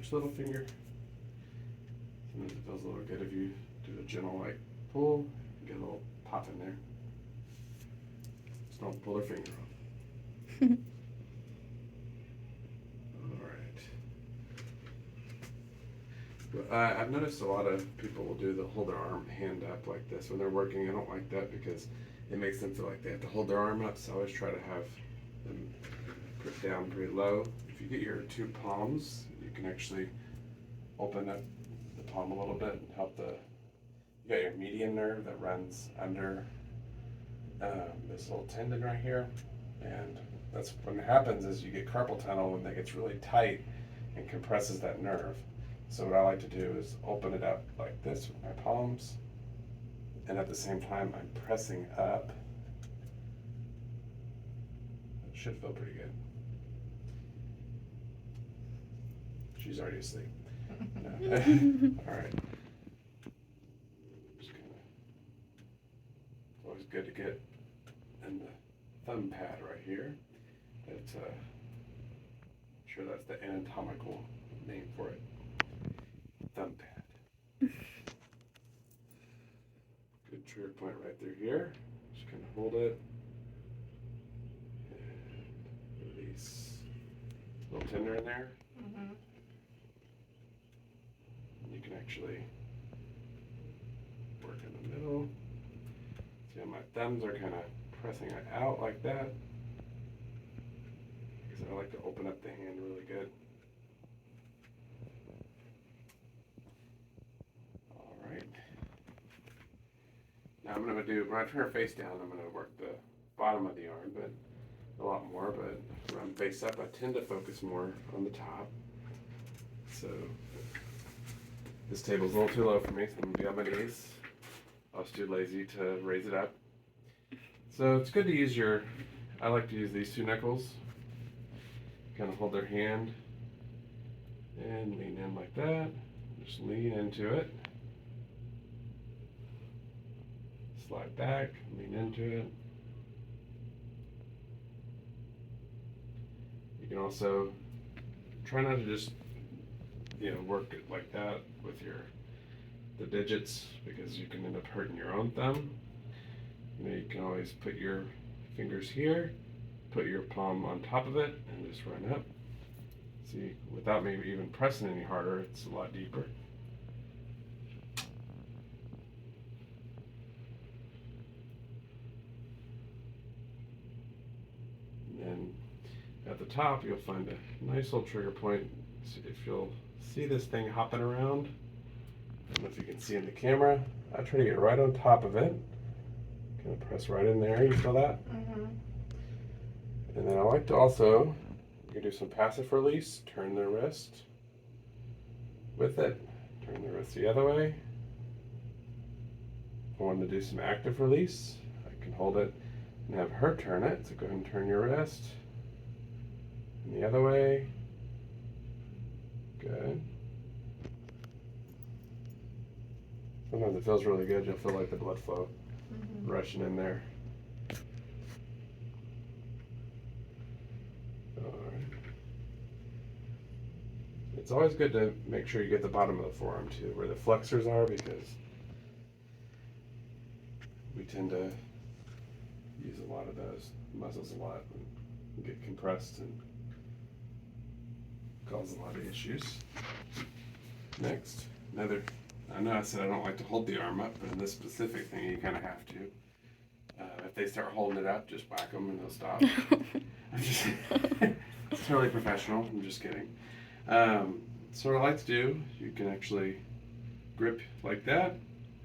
each little finger. Sometimes it feels a little good if you do a gentle like pull, and get a little pop in there. Just don't pull their finger off. I've noticed a lot of people will hold their hand up like this when they're working. I don't like that because it makes them feel like they have to hold their arm up. So I always try to have them put down pretty low. If you get your two palms, you can actually open up the palm a little bit and help you got your median nerve that runs under this little tendon right here. And that's when it happens is you get carpal tunnel when that gets really tight and compresses that nerve. So what I like to do is open it up like this with my palms, and at the same time I'm pressing up. It should feel pretty good. She's already asleep. All right. Just kinda, it's always good to get in the thumb pad right here. It's I'm sure that's the anatomical name for it. Thumb pad. Good trigger point right through here. Just kind of hold it and release. A little tender in there. Mm-hmm. You can actually work in the middle. See how my thumbs are kind of pressing it out like that. Because I like to open up the hand really good. Now I'm going to do, when I turn her face down, I'm going to work the bottom of the arm, but a lot more, but when I'm face up, I tend to focus more on the top. So this table's a little too low for me, so I'm going to be on my knees. I was too lazy to raise it up. So it's good to use I like to use these two knuckles. Kind of hold their hand and lean in like that. Just lean into it. Slide back, lean into it. You can also try not to just, work it like that with the digits, because you can end up hurting your own thumb. You can always put your fingers here, put your palm on top of it, and just run up. See, without maybe even pressing any harder, it's a lot deeper. And at the top, you'll find a nice little trigger point. So if you'll see this thing hopping around, I don't know if you can see in the camera, I try to get right on top of it. Kind of press right in there. You feel that? Mm-hmm. And then I like to also, you can do some passive release. Turn the wrist with it. Turn the wrist the other way. If I want to do some active release, I can hold it and have her turn it. So go ahead and turn your wrist. And the other way. Good. Sometimes it feels really good. You'll feel like the blood flow rushing in there. All right. It's always good to make sure you get the bottom of the forearm too, where the flexors are, because we tend to use a lot of those muscles a lot and get compressed and cause a lot of issues. Next, I know I said I don't like to hold the arm up, but in this specific thing, you kind of have to. If they start holding it up, just whack them and they'll stop. It's totally professional. I'm just kidding. So what I like to do, you can actually grip like that,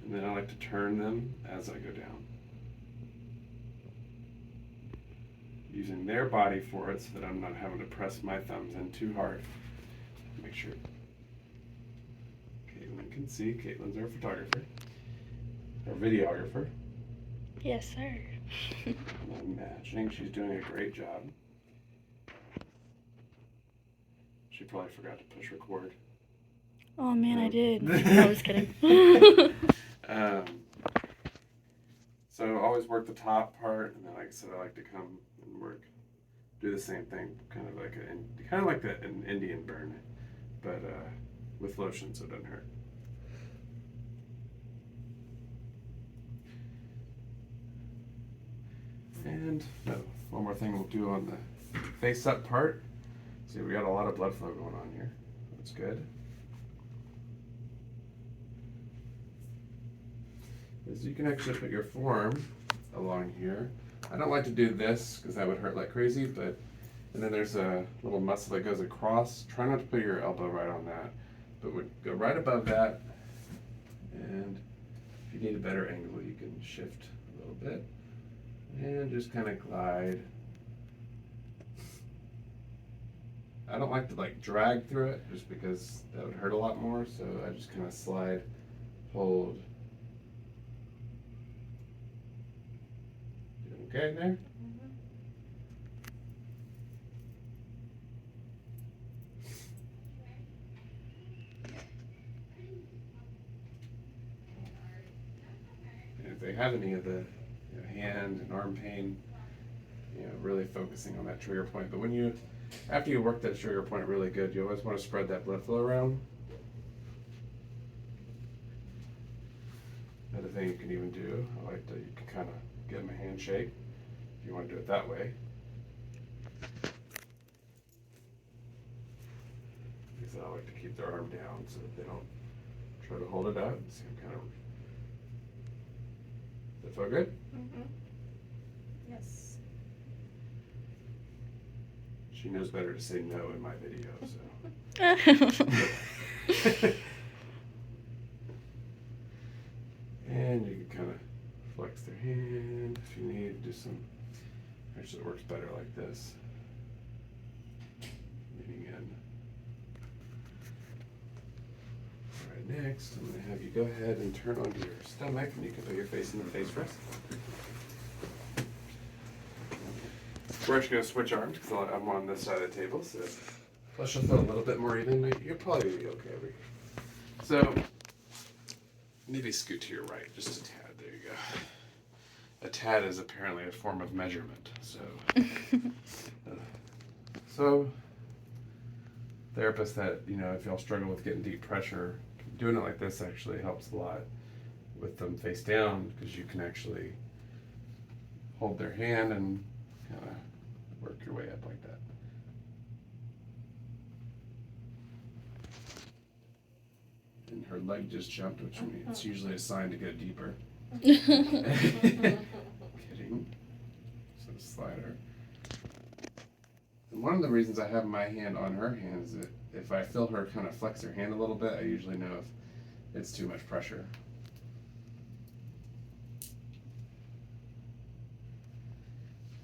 and then I like to turn them as I go down. Using their body for it so that I'm not having to press my thumbs in too hard. Make sure Caitlin can see. Caitlin's our photographer, our videographer. Yes, sir. I'm imagining she's doing a great job. She probably forgot to push record. Oh man, I did. No, I was kidding. So always work the top part, and then like I said, I like to come and do the same thing, kind of like an Indian burn. but with lotion, so it doesn't hurt. And one more thing we'll do on the face up part. See, we got a lot of blood flow going on here. That's good. Is you can actually put your forearm along here. I don't like to do this because that would hurt like crazy, but and then there's a little muscle that goes across. Try not to put your elbow right on that, but would go right above that. And if you need a better angle, you can shift a little bit and just kind of glide. I don't like to like drag through it just because that would hurt a lot more, so I just kind of slide, hold. You okay there? And if they have any of the hand and arm pain, really focusing on that trigger point. But when you after you work that trigger point really good, you always want to spread that blood flow around. Another thing you can even do, I like to, you can kind of give them a handshake if you want to do it that way. Because I like to keep their arm down so that they don't try to hold it out. See, I'm kind of. Does that feel good? Mm-hmm. Yes. She knows better to say no in my video, so. And you can kind of flex their hand if you need. Do some. Actually, it works better like this. Leaning in. All right, next I'm going to have you go ahead and turn onto your stomach, and you can put your face in the face rest. We're actually going to switch arms because I'm on this side of the table, so plus you'll feel a little bit more even. You'll probably be okay over here. So maybe scoot to your right just a tad. There you go. A tad is apparently a form of measurement. So therapists that if y'all struggle with getting deep pressure, doing it like this actually helps a lot with them face down because you can actually hold their hand and kind of work your way up like that. And her leg just jumped, which means it's usually a sign to go deeper. Kidding. So slider. And one of the reasons I have my hand on her hand is that if I feel her kind of flex her hand a little bit, I usually know if it's too much pressure.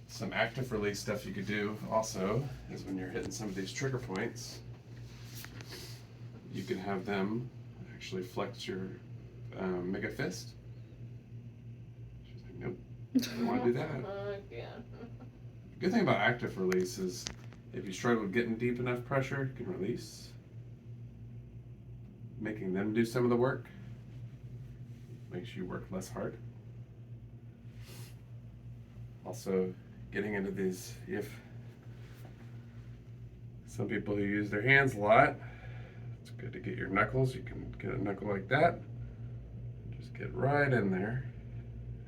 Some active release stuff you could do also is when you're hitting some of these trigger points, you can have them actually flex your mega fist. She's like, nope, I don't want to do that. Yeah. The good thing about active release is if you struggle with getting deep enough pressure, you can release. Making them do some of the work makes you work less hard. Also, getting into these, if some people who use their hands a lot, it's good to get your knuckles. You can get a knuckle like that. Just get right in there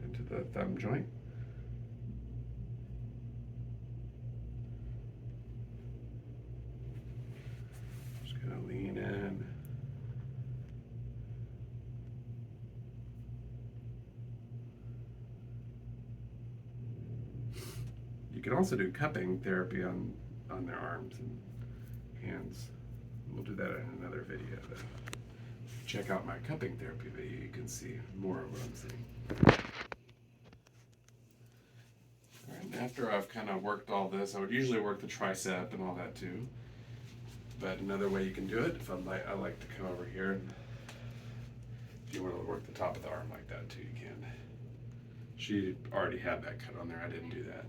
into the thumb joint. Just gonna lean in. You can also do cupping therapy on their arms and hands. We'll do that in another video though. Check out my cupping therapy video, you can see more of what I'm saying. Alright, and after I've kind of worked all this, I would usually work the tricep and all that too. But another way you can do it, if I like to come over here, and if you want to work the top of the arm like that too, you can. She already had that cut on there, I didn't do that.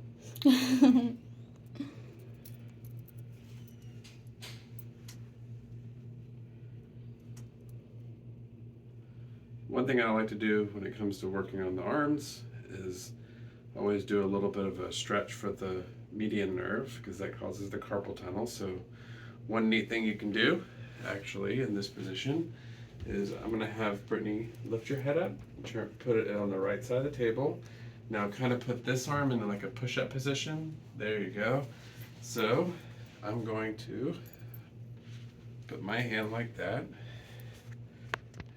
One thing I like to do when it comes to working on the arms is always do a little bit of a stretch for the median nerve because that causes the carpal tunnel. So one neat thing you can do actually, in this position, is I'm gonna have Brittany lift your head up, put it on the right side of the table. Now kind of put this arm in like a push-up position. There you go. So I'm going to put my hand like that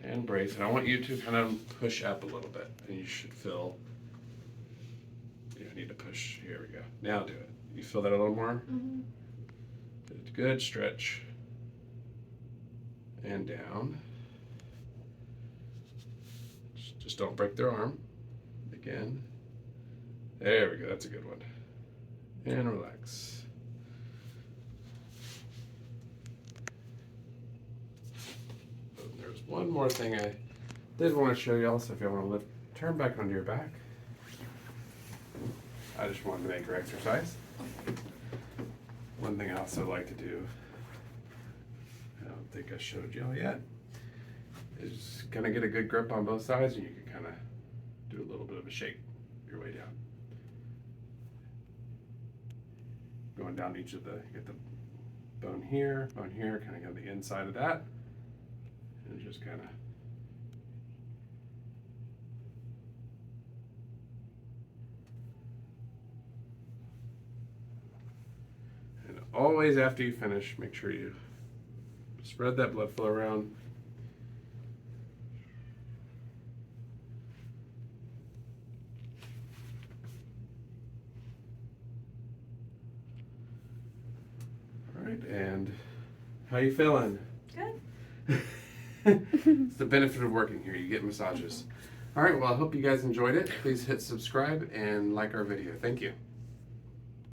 and brace. And I want you to kind of push up a little bit. And you should feel, you need to push. Here we go. Now do it. You feel that a little more? Mm-hmm. Good stretch. And down. Just don't break their arm. Again. There we go. That's a good one. And relax. There's one more thing I did want to show y'all. So if you want to lift, turn back onto your back. I just wanted to make her exercise. One thing I also like to do, I don't think I showed y'all yet, is kind of get a good grip on both sides, and you can kind of do a little bit of a shake your way down. Going down each of the, you get the bone here, kind of go the inside of that, and just kind of. And always after you finish, make sure you spread that blood flow around. All right, and how you feeling? Good. It's the benefit of working here. You get massages. All right, well, I hope you guys enjoyed it. Please hit subscribe and like our video. Thank you.